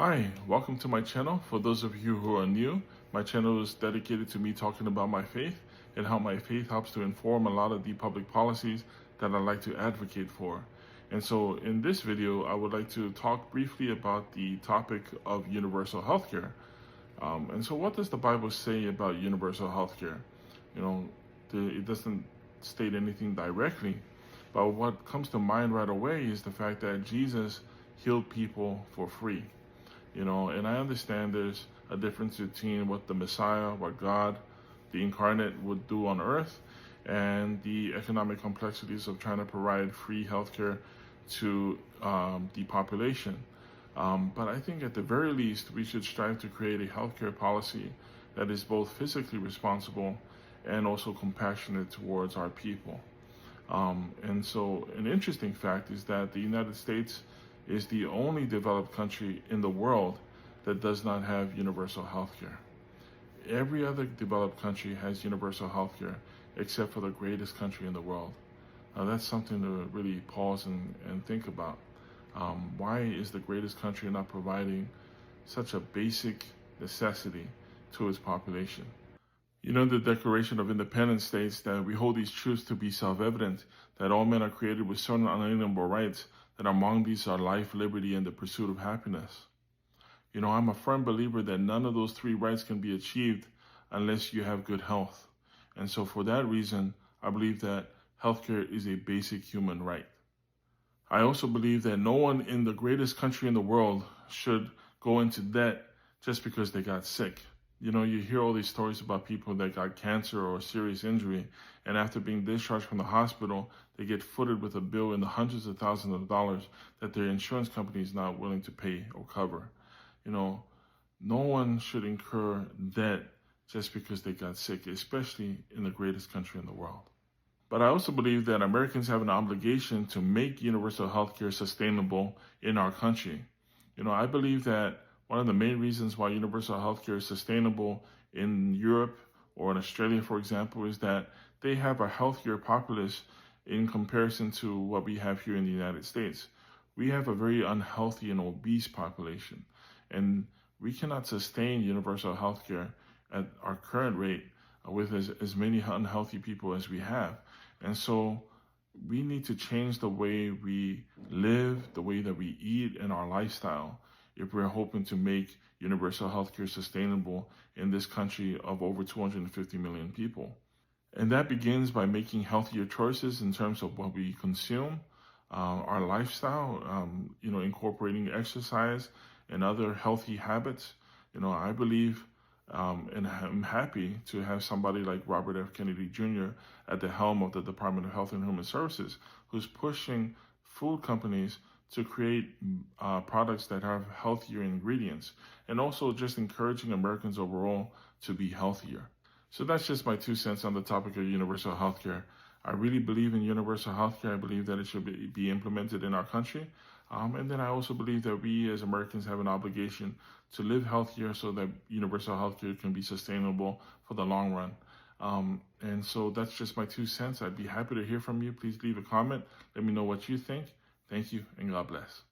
Hi, welcome to my channel. For those of you who are new, my channel is dedicated to me talking about my faith and how my faith helps to inform a lot of the public policies that I like to advocate for. And so in this video, I would like to talk briefly about the topic of universal healthcare. And so what does the Bible say about universal healthcare? You know, it doesn't state anything directly, but what comes to mind right away is the fact that Jesus healed people for free. And I understand there's a difference between what the Messiah, what God, the incarnate would do on earth, and the economic complexities of trying to provide free healthcare to the population. But I think at the very least, we should strive to create a healthcare policy that is both physically responsible and also compassionate towards our people. And so an interesting fact is that the United States is the only developed country in the world that does not have universal health care. Every other developed country has universal health care except for the greatest country in the world. Now that's something to really pause and think about. Why is the greatest country not providing such a basic necessity to its population? The Declaration of Independence states that we hold these truths to be self-evident, that all men are created with certain unalienable rights, that among these are life, liberty, and the pursuit of happiness. I'm a firm believer that none of those three rights can be achieved unless you have good health. And so for that reason, I believe that healthcare is a basic human right. I also believe that no one in the greatest country in the world should go into debt just because they got sick. You hear all these stories about people that got cancer or serious injury, and after being discharged from the hospital, they get footed with a bill in the hundreds of thousands of dollars that their insurance company is not willing to pay or cover. No one should incur debt just because they got sick, especially in the greatest country in the world. But I also believe that Americans have an obligation to make universal health care sustainable in our country. I believe that one of the main reasons why universal healthcare is sustainable in Europe or in Australia, for example, is that they have a healthier populace in comparison to what we have here in the United States. We have a very unhealthy and obese population, and we cannot sustain universal healthcare at our current rate with as many unhealthy people as we have. And so we need to change the way we live, the way that we eat, and our lifestyle if we're hoping to make universal healthcare sustainable in this country of over 250 million people. And that begins by making healthier choices in terms of what we consume, our lifestyle, incorporating exercise and other healthy habits. I believe and I'm happy to have somebody like Robert F. Kennedy Jr. at the helm of the Department of Health and Human Services, who's pushing food companies to create products that have healthier ingredients, and also just encouraging Americans overall to be healthier. So that's just my 2 cents on the topic of universal healthcare. I really believe in universal healthcare. I believe that it should be implemented in our country. And then I also believe that we as Americans have an obligation to live healthier so that universal healthcare can be sustainable for the long run. And so that's just my 2 cents. I'd be happy to hear from you. Please leave a comment. Let me know what you think. Thank you, and God bless.